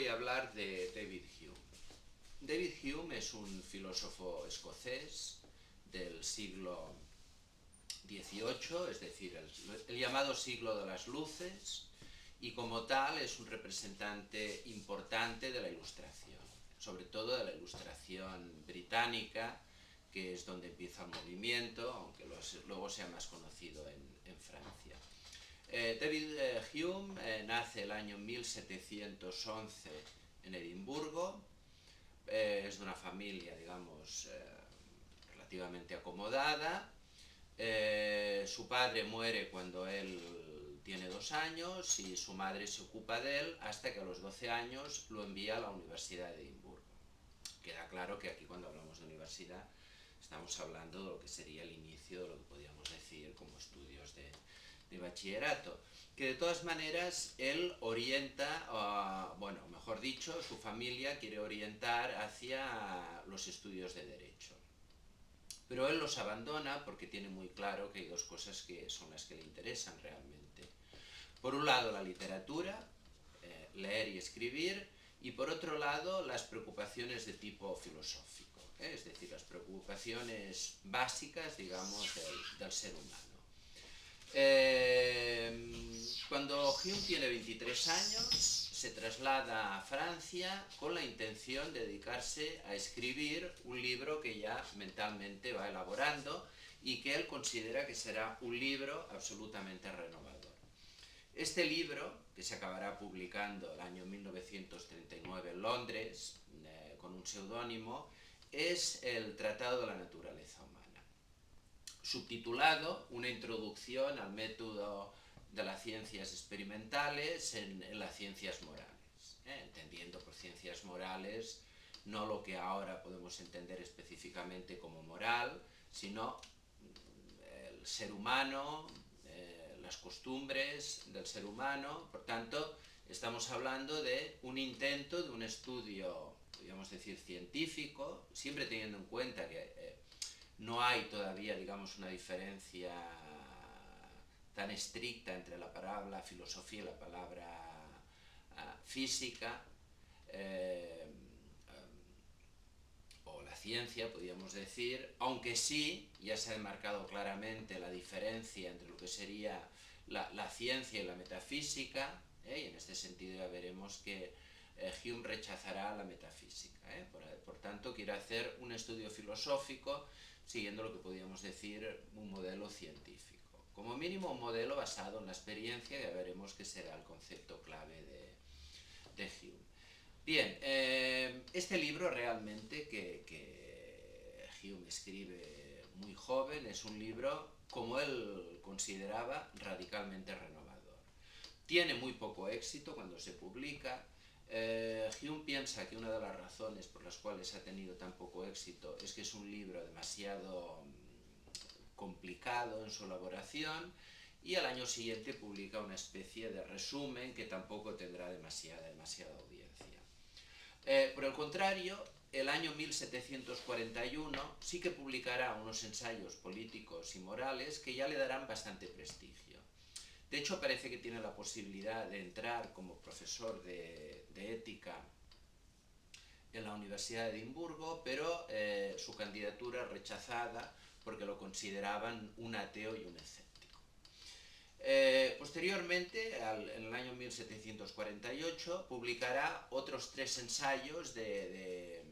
voy a hablar de David Hume. David Hume es un filósofo escocés del siglo XVIII, es decir, el llamado siglo de las luces, y como tal es un representante importante de la Ilustración, sobre todo de la Ilustración británica, que es donde empieza el movimiento, aunque luego sea más conocido en Francia. David Hume nace el año 1711 en Edimburgo. Es de una familia, digamos, relativamente acomodada. Su padre muere cuando él tiene 2 años y su madre se ocupa de él hasta que a los 12 años lo envía a la Universidad de Edimburgo. Queda claro que aquí, cuando hablamos de universidad, estamos hablando de lo que sería el inicio de lo que podríamos decir como estudios de bachillerato, que de todas maneras él orienta, bueno, mejor dicho, su familia quiere orientar hacia los estudios de Derecho. Pero él los abandona porque tiene muy claro que hay 2 cosas que son las que le interesan realmente. Por un lado, la literatura, leer y escribir, y por otro lado, las preocupaciones de tipo filosófico, es decir, las preocupaciones básicas, digamos, del ser humano. Cuando Hume tiene 23 años, se traslada a Francia con la intención de dedicarse a escribir un libro que ya mentalmente va elaborando y que él considera que será un libro absolutamente renovador. Este libro, que se acabará publicando el año 1939 en Londres, con un seudónimo, es el Tratado de la Naturaleza Humana, subtitulado Una introducción al método de las ciencias experimentales en las ciencias morales, entendiendo por ciencias morales no lo que ahora podemos entender específicamente como moral, sino el ser humano, las costumbres del ser humano. Por tanto, estamos hablando de un intento de un estudio, podríamos decir, científico, siempre teniendo en cuenta que no hay todavía, digamos, una diferencia tan estricta entre la palabra filosofía y la palabra física, o la ciencia, podríamos decir, aunque sí ya se ha demarcado claramente la diferencia entre lo que sería la ciencia y la metafísica, y en este sentido ya veremos que Hume rechazará la metafísica. Por tanto, quiere hacer un estudio filosófico siguiendo lo que podríamos decir un modelo científico. Como mínimo, un modelo basado en la experiencia, ya veremos que será el concepto clave de Hume. Bien, este libro realmente que Hume escribe muy joven es un libro, como él consideraba, radicalmente renovador. Tiene muy poco éxito cuando se publica. Hume piensa que una de las razones por las cuales ha tenido tan poco éxito es que es un libro demasiado complicado en su elaboración, y al año siguiente publica una especie de resumen que tampoco tendrá demasiada audiencia. Por el contrario, el año 1741 sí que publicará unos ensayos políticos y morales que ya le darán bastante prestigio. De hecho, parece que tiene la posibilidad de entrar como profesor de ética en la Universidad de Edimburgo, pero su candidatura es rechazada porque lo consideraban un ateo y un escéptico. Posteriormente, en el año 1748, publicará otros 3 ensayos de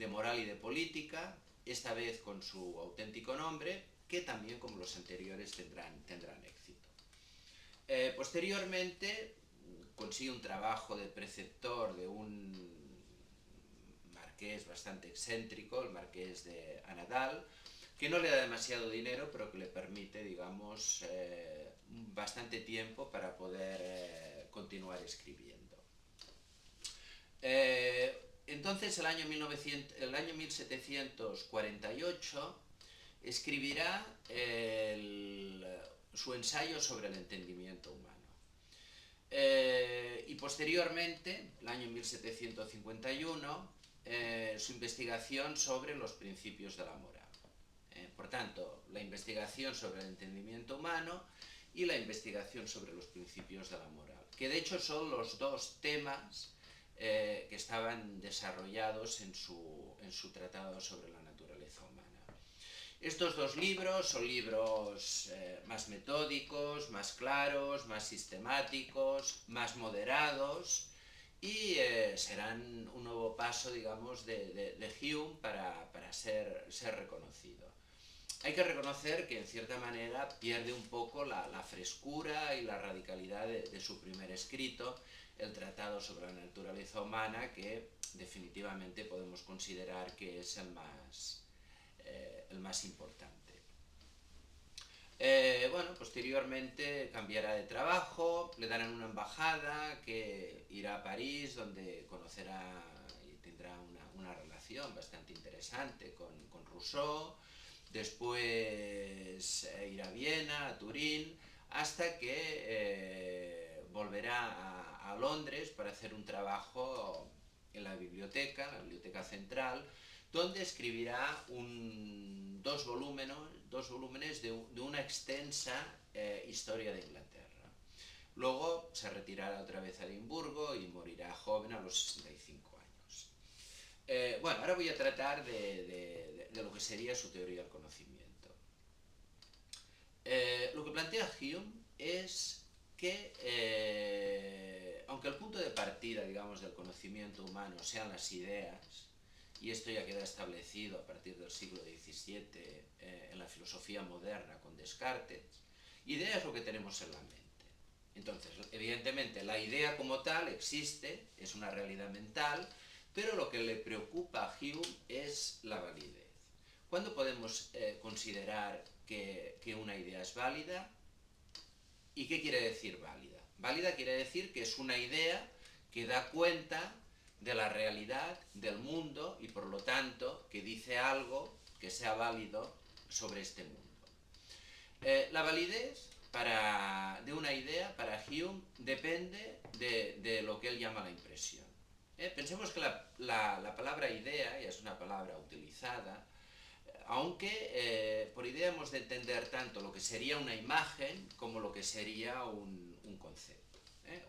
moral y de política, esta vez con su auténtico nombre, que también, como los anteriores, tendrán éxito. Posteriormente, consigue un trabajo de preceptor de un marqués bastante excéntrico, el marqués de Anadal, que no le da demasiado dinero, pero que le permite, digamos, bastante tiempo para poder continuar escribiendo. Entonces, el año 1748, escribirá su ensayo sobre el entendimiento humano. Y posteriormente, el año 1751, su investigación sobre los principios de la moral. Por tanto, la investigación sobre el entendimiento humano y la investigación sobre los principios de la moral, que de hecho son los 2 temas que estaban desarrollados en su tratado sobre la naturaleza humana. Estos dos libros son libros más metódicos, más claros, más sistemáticos, más moderados, y serán un nuevo paso, digamos, de Hume para ser reconocido. Hay que reconocer que en cierta manera pierde un poco la frescura y la radicalidad de su primer escrito, el Tratado sobre la Naturaleza Humana, que definitivamente podemos considerar que es el más importante. Bueno, posteriormente cambiará de trabajo, le darán una embajada, que irá a París, donde conocerá y tendrá una relación bastante interesante con Rousseau. Después irá a Viena, a Turín, hasta que volverá a Londres para hacer un trabajo en la Biblioteca Central, donde escribirá dos volúmenes de una extensa historia de Inglaterra. Luego se retirará otra vez a Edimburgo y morirá joven a los 65 años. Bueno, ahora voy a tratar de lo que sería su teoría del conocimiento. Lo que plantea Hume es que, aunque el punto de partida, digamos, del conocimiento humano sean las ideas, y esto ya queda establecido a partir del siglo XVII en la filosofía moderna con Descartes, idea es lo que tenemos en la mente. Entonces, evidentemente, la idea como tal existe, es una realidad mental, pero lo que le preocupa a Hume es la validez. ¿Cuándo podemos considerar que una idea es válida? ¿Y qué quiere decir válida? Válida quiere decir que es una idea que da cuenta de la realidad, del mundo, y por lo tanto que dice algo que sea válido sobre este mundo. La validez de una idea para Hume depende de lo que él llama la impresión. Pensemos que la palabra idea ya es una palabra utilizada, aunque por idea hemos de entender tanto lo que sería una imagen como lo que sería un concepto,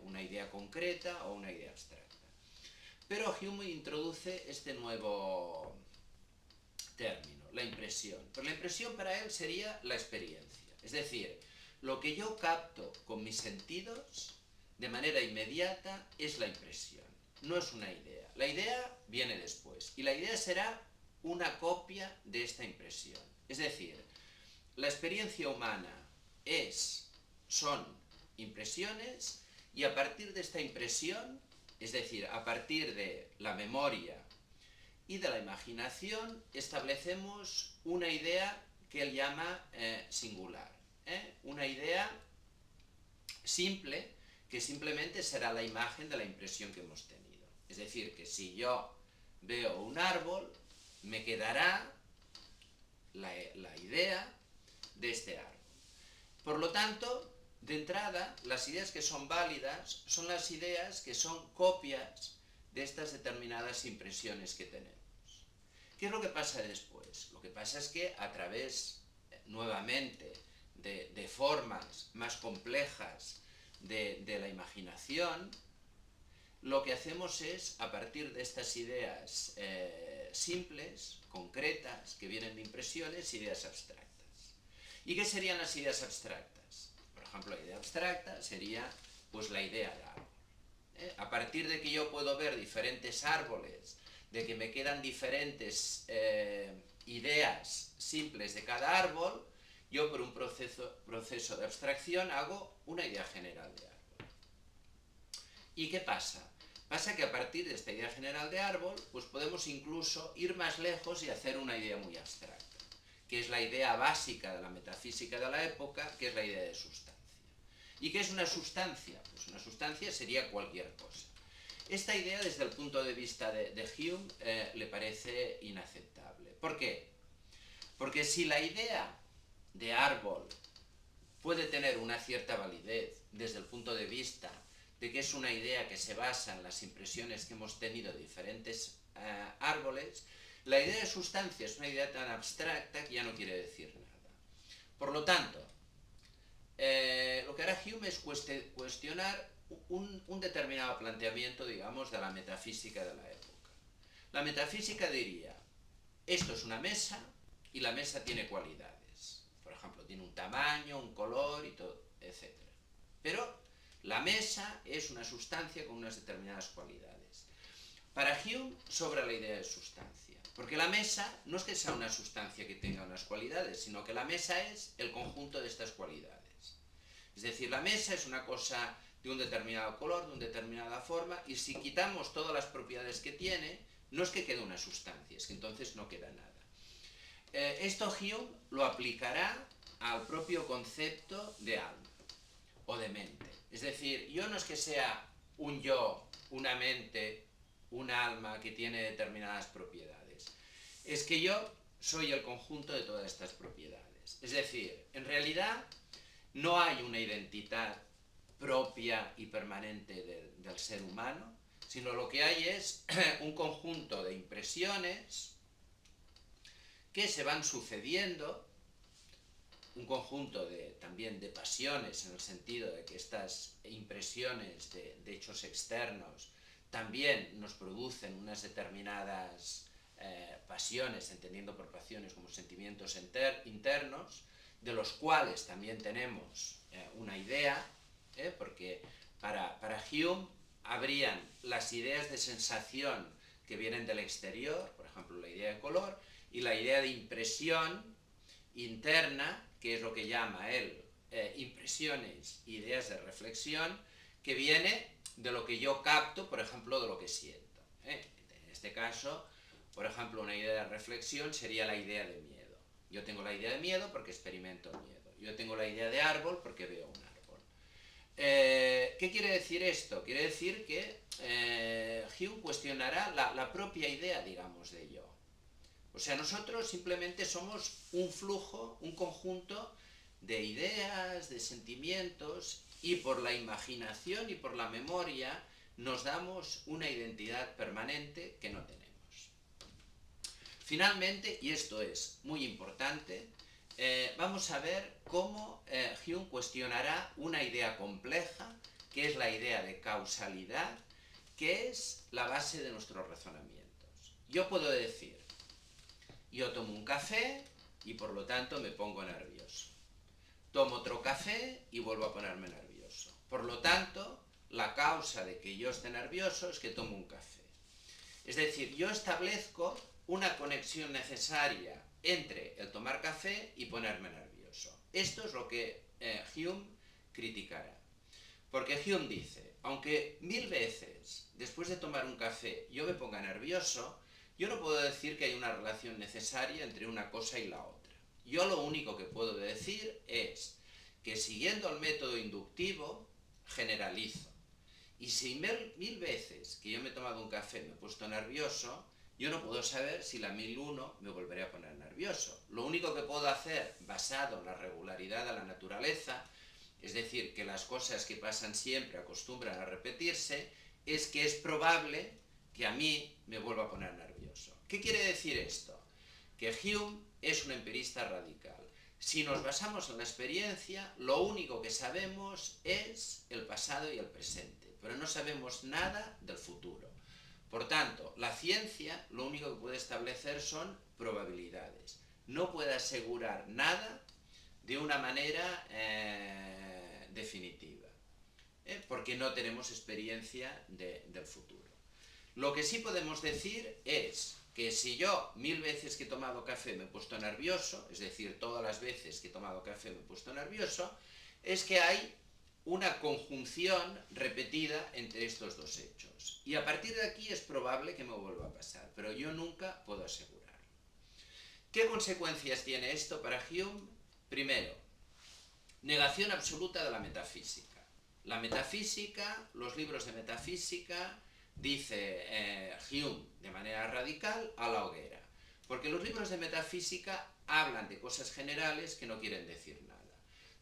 una idea concreta o una idea abstracta. Pero Hume introduce este nuevo término, la impresión. Pero la impresión para él sería la experiencia. Es decir, lo que yo capto con mis sentidos de manera inmediata es la impresión, no es una idea. La idea viene después, y la idea será una copia de esta impresión. Es decir, la experiencia humana son impresiones, y a partir de esta impresión, es decir, a partir de la memoria y de la imaginación, establecemos una idea que él llama singular. Una idea simple, que simplemente será la imagen de la impresión que hemos tenido. Es decir, que si yo veo un árbol, me quedará la idea de este árbol. Por lo tanto, de entrada, las ideas que son válidas son las ideas que son copias de estas determinadas impresiones que tenemos. ¿Qué es lo que pasa después? Lo que pasa es que a través, nuevamente, de formas más complejas de la imaginación, lo que hacemos es, a partir de estas ideas simples, concretas, que vienen de impresiones, ideas abstractas. ¿Y qué serían las ideas abstractas? Por ejemplo, la idea abstracta sería pues la idea de árbol. A partir de que yo puedo ver diferentes árboles, de que me quedan diferentes ideas simples de cada árbol, yo por un proceso de abstracción hago una idea general de árbol. ¿Y qué pasa? Pasa que a partir de esta idea general de árbol, pues podemos incluso ir más lejos y hacer una idea muy abstracta, que es la idea básica de la metafísica de la época, que es la idea de sustancia. ¿Y qué es una sustancia? Pues una sustancia sería cualquier cosa. Esta idea, desde el punto de vista de Hume, le parece inaceptable. ¿Por qué? Porque si la idea de árbol puede tener una cierta validez desde el punto de vista de que es una idea que se basa en las impresiones que hemos tenido de diferentes árboles, la idea de sustancia es una idea tan abstracta que ya no quiere decir nada. Por lo tanto, lo que hará Hume es cuestionar un determinado planteamiento, digamos, de la metafísica de la época. La metafísica diría, esto es una mesa y la mesa tiene cualidades. Por ejemplo, tiene un tamaño, un color y todo, etc. Pero la mesa es una sustancia con unas determinadas cualidades. Para Hume sobra la idea de sustancia, porque la mesa no es que sea una sustancia que tenga unas cualidades, sino que la mesa es el conjunto de estas cualidades. Es decir, la mesa es una cosa de un determinado color, de una determinada forma, y si quitamos todas las propiedades que tiene, no es que quede una sustancia, es que entonces no queda nada. Esto Hume lo aplicará al propio concepto de alma o de mente. Es decir, yo no es que sea un yo, una mente, un alma que tiene determinadas propiedades. Es que yo soy el conjunto de todas estas propiedades. Es decir, en realidad no hay una identidad propia y permanente del ser humano, sino lo que hay es un conjunto de impresiones que se van sucediendo, un conjunto también de pasiones, en el sentido de que estas impresiones de hechos externos también nos producen unas determinadas pasiones, entendiendo por pasiones como sentimientos internos, de los cuales también tenemos una idea, porque para Hume habrían las ideas de sensación que vienen del exterior, por ejemplo la idea de color, y la idea de impresión interna, que es lo que llama él impresiones, ideas de reflexión, que viene de lo que yo capto, por ejemplo, de lo que siento. En este caso, por ejemplo, una idea de reflexión sería la idea de miedo. Yo tengo la idea de miedo porque experimento miedo. Yo tengo la idea de árbol porque veo un árbol. ¿Qué quiere decir esto? Quiere decir que Hume cuestionará la propia idea, digamos, de yo. O sea, nosotros simplemente somos un flujo, un conjunto de ideas, de sentimientos, y por la imaginación y por la memoria nos damos una identidad permanente que no tenemos. Finalmente, y esto es muy importante, vamos a ver cómo Hume cuestionará una idea compleja, que es la idea de causalidad, que es la base de nuestros razonamientos. Yo puedo decir, yo tomo un café y por lo tanto me pongo nervioso. Tomo otro café y vuelvo a ponerme nervioso. Por lo tanto, la causa de que yo esté nervioso es que tomo un café. Es decir, yo establezco una conexión necesaria entre el tomar café y ponerme nervioso. Esto es lo que Hume criticará. Porque Hume dice, aunque 1000 veces después de tomar un café yo me ponga nervioso, yo no puedo decir que hay una relación necesaria entre una cosa y la otra. Yo lo único que puedo decir es que siguiendo el método inductivo, generalizo. Y si 1000 veces que yo me he tomado un café me he puesto nervioso, yo no puedo saber si la 1001 me volveré a poner nervioso. Lo único que puedo hacer, basado en la regularidad de la naturaleza, es decir, que las cosas que pasan siempre acostumbran a repetirse, es que es probable que a mí me vuelva a poner nervioso. ¿Qué quiere decir esto? Que Hume es un empirista radical. Si nos basamos en la experiencia, lo único que sabemos es el pasado y el presente, pero no sabemos nada del futuro. Por tanto, la ciencia lo único que puede establecer son probabilidades. No puede asegurar nada de una manera definitiva, porque no tenemos experiencia del futuro. Lo que sí podemos decir es que si yo 1000 veces que he tomado café me he puesto nervioso, es decir, todas las veces que he tomado café me he puesto nervioso, es que hay una conjunción repetida entre estos dos hechos. Y a partir de aquí es probable que me vuelva a pasar, pero yo nunca puedo asegurarlo. ¿Qué consecuencias tiene esto para Hume? Primero, negación absoluta de la metafísica. La metafísica, los libros de metafísica, dice Hume de manera radical, a la hoguera. Porque los libros de metafísica hablan de cosas generales que no quieren decir nada.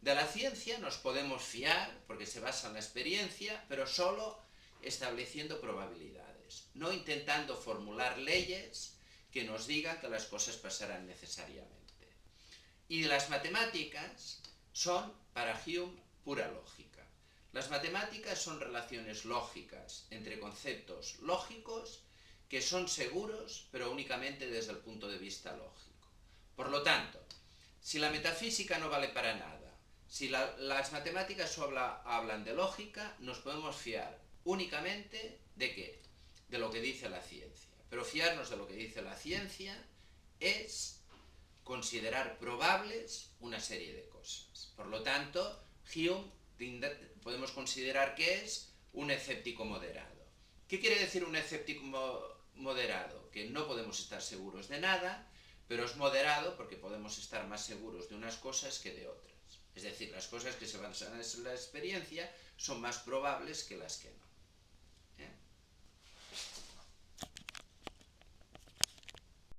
De la ciencia nos podemos fiar porque se basa en la experiencia, pero solo estableciendo probabilidades, no intentando formular leyes que nos digan que las cosas pasarán necesariamente. Y las matemáticas son para Hume pura lógica. Las matemáticas son relaciones lógicas entre conceptos lógicos que son seguros, pero únicamente desde el punto de vista lógico. Por lo tanto, si la metafísica no vale para nada, si las matemáticas solo hablan de lógica, nos podemos fiar únicamente ¿de qué? De lo que dice la ciencia. Pero fiarnos de lo que dice la ciencia es considerar probables una serie de cosas. Por lo tanto, Hume podemos considerar que es un escéptico moderado. ¿Qué quiere decir un escéptico moderado? Que no podemos estar seguros de nada, pero es moderado porque podemos estar más seguros de unas cosas que de otras. Es decir, las cosas que se basan en la experiencia son más probables que las que no.